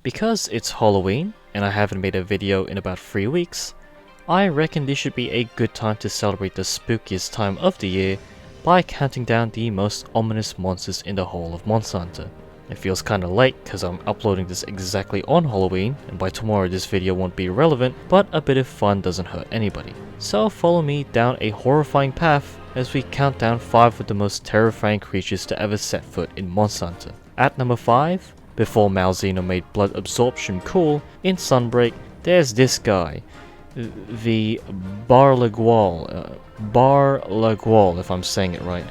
Because it's Halloween and I haven't made a video in about 3 weeks, I reckon this should be a good time to celebrate the spookiest time of the year by counting down the most ominous monsters in the whole of Monster Hunter. It feels kinda late because I'm uploading this exactly on Halloween, and by tomorrow this video won't be relevant, but a bit of fun doesn't hurt anybody. So follow me down a horrifying path as we count down 5 of the most terrifying creatures to ever set foot in Monster Hunter. At number 5, before Malzeno made blood absorption cool, in Sunbreak, there's this guy, the Baruragaru, if I'm saying it right.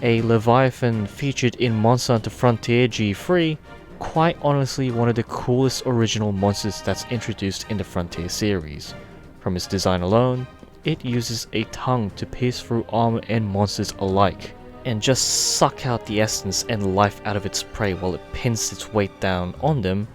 A Leviathan featured in Monster Hunter Frontier G3, quite honestly one of the coolest original monsters that's introduced in the Frontier series. From its design alone, it uses a tongue to pierce through armor and monsters alike, and just suck out the essence and life out of its prey while it pins its weight down on them.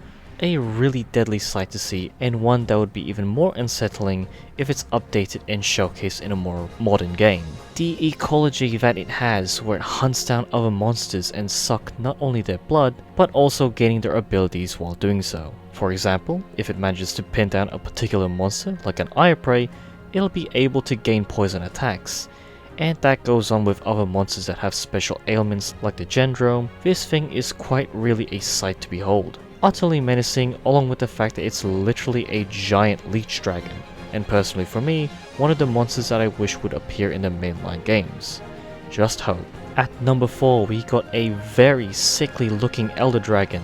A really deadly sight to see, and one that would be even more unsettling if it's updated and showcased in a more modern game. The ecology that it has, where it hunts down other monsters and suck not only their blood, but also gaining their abilities while doing so. For example, if it manages to pin down a particular monster, like an eye prey, it'll be able to gain poison attacks. And that goes on with other monsters that have special ailments like the Gendrome. This thing is quite really a sight to behold. Utterly menacing, along with the fact that it's literally a giant leech dragon, and personally for me, one of the monsters that I wish would appear in the mainline games. Just hope. At number 4 we got a very sickly looking elder dragon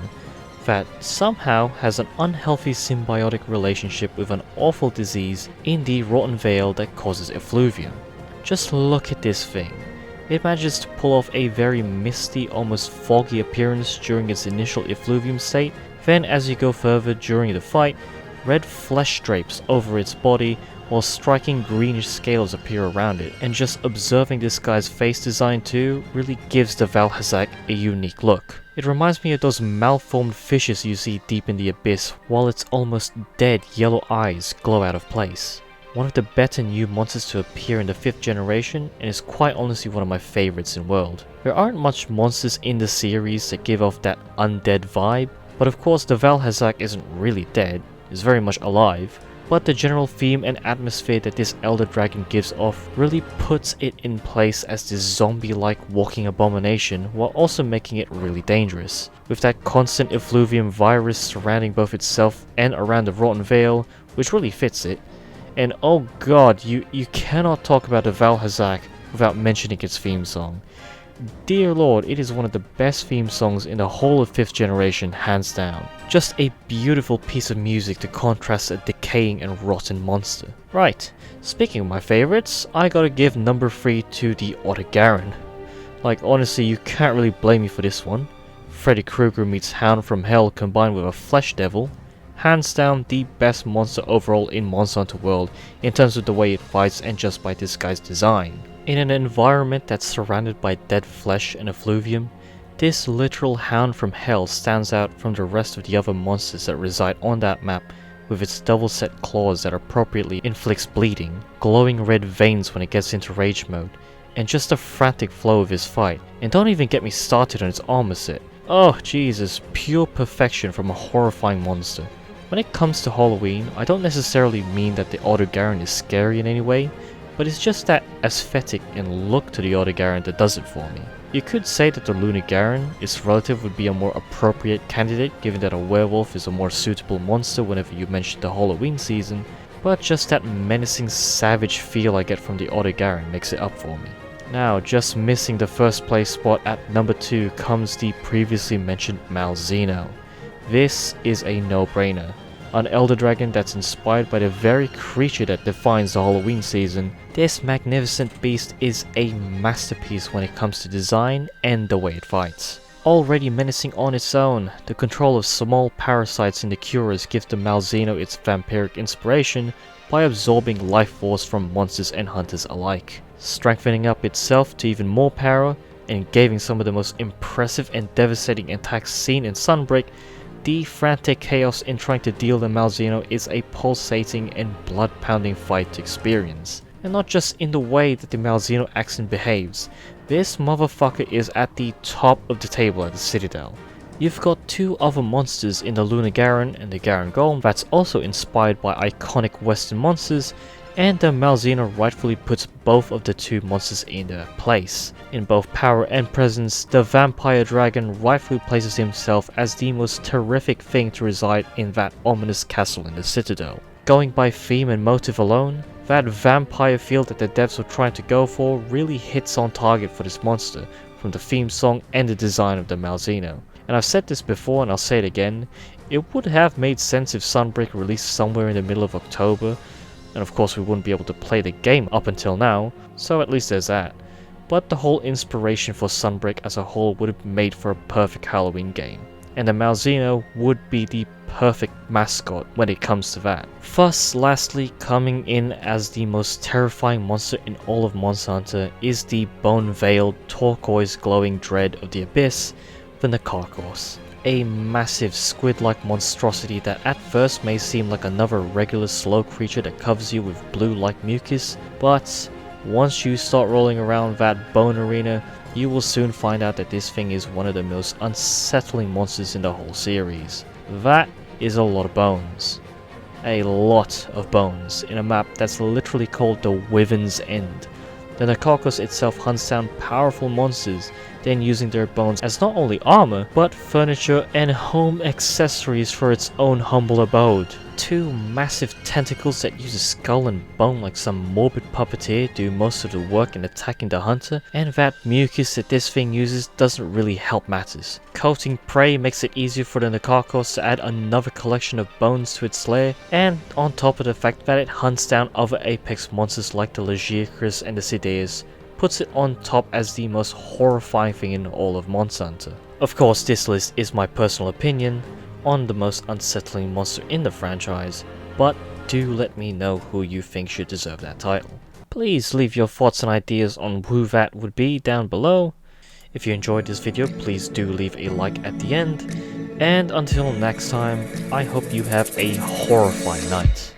that somehow has an unhealthy symbiotic relationship with an awful disease in the rotten veil that causes effluvium. Just look at this thing. It manages to pull off a very misty, almost foggy appearance during its initial effluvium state, then as you go further during the fight, red flesh drapes over its body while striking greenish scales appear around it, and just observing this guy's face design too really gives the Vaal Hazak a unique look. It reminds me of those malformed fishes you see deep in the abyss while its almost dead yellow eyes glow out of place. One of the better new monsters to appear in the 5th generation, and is quite honestly one of my favorites in world. There aren't much monsters in the series that give off that undead vibe, but of course the Vaal Hazak isn't really dead, it's very much alive, but the general theme and atmosphere that this elder dragon gives off really puts it in place as this zombie-like walking abomination while also making it really dangerous. With that constant effluvium virus surrounding both itself and around the rotten veil, which really fits it. And oh god, you cannot talk about the Vaal Hazak without mentioning its theme song. Dear lord, it is one of the best theme songs in the whole of 5th generation, hands down. Just a beautiful piece of music to contrast a decaying and rotten monster. Right, speaking of my favorites, I gotta give number 3 to the Odogaron. Like honestly, you can't really blame me for this one. Freddy Krueger meets Hound from Hell combined with a flesh devil. Hands down the best monster overall in Monster Hunter World in terms of the way it fights and just by this guy's design. In an environment that's surrounded by dead flesh and effluvium, this literal Hound from Hell stands out from the rest of the other monsters that reside on that map with its double set claws that appropriately inflicts bleeding, glowing red veins when it gets into rage mode, and just a frantic flow of his fight. And don't even get me started on its armor set. Oh Jesus, pure perfection from a horrifying monster. When it comes to Halloween, I don't necessarily mean that the Odogaron is scary in any way, but it's just that aesthetic and look to the Odogaron that does it for me. You could say that the Lunagaron, its relative, would be a more appropriate candidate given that a werewolf is a more suitable monster whenever you mention the Halloween season, but just that menacing savage feel I get from the Odogaron makes it up for me. Now, just missing the first place spot at number 2 comes the previously mentioned Malzeno. This is a no-brainer. An elder dragon that's inspired by the very creature that defines the Halloween season. This magnificent beast is a masterpiece when it comes to design and the way it fights. Already menacing on its own, the control of small parasites in the Curas gives the Malzeno its vampiric inspiration by absorbing life force from monsters and hunters alike, strengthening up itself to even more power and giving some of the most impressive and devastating attacks seen in Sunbreak. The frantic chaos in trying to deal the Malzeno is a pulsating and blood-pounding fight to experience. And not just in the way that the Malzeno acts and behaves. This motherfucker is at the top of the table at the Citadel. You've got two other monsters in the Odogaron and the Garon Golem that's also inspired by iconic western monsters, and the Malzeno rightfully puts both of the two monsters in their place. In both power and presence, the vampire dragon rightfully places himself as the most terrific thing to reside in that ominous castle in the Citadel. Going by theme and motive alone, that vampire feel that the devs were trying to go for really hits on target for this monster, from the theme song and the design of the Malzeno. And I've said this before and I'll say it again, it would have made sense if Sunbreak released somewhere in the middle of October, and of course we wouldn't be able to play the game up until now, so at least there's that. But the whole inspiration for Sunbreak as a whole would have made for a perfect Halloween game, and the Malzeno would be the perfect mascot when it comes to that. Thus, lastly, coming in as the most terrifying monster in all of Monster Hunter is the bone-veiled, turquoise glowing dread of the abyss, the Nakarkos. A massive squid-like monstrosity that at first may seem like another regular slow creature that covers you with blue-like mucus, but once you start rolling around that bone arena, you will soon find out that this thing is one of the most unsettling monsters in the whole series. That is a lot of bones. A lot of bones in a map that's literally called the Wyvern's End. The Nakarkos itself hunts down powerful monsters, then using their bones as not only armor, but furniture and home accessories for its own humble abode. Two massive tentacles that use a skull and bone like some morbid puppeteer do most of the work in attacking the hunter, and that mucus that this thing uses doesn't really help matters. Coating prey makes it easier for the Nakarkos to add another collection of bones to its lair, and on top of the fact that it hunts down other apex monsters like the Legeicris and the Sideus, puts it on top as the most horrifying thing in all of Monster Hunter. Of course, this list is my personal opinion on the most unsettling monster in the franchise, but do let me know who you think should deserve that title. Please leave your thoughts and ideas on who that would be down below. If you enjoyed this video, please do leave a like at the end, and until next time, I hope you have a horrifying night.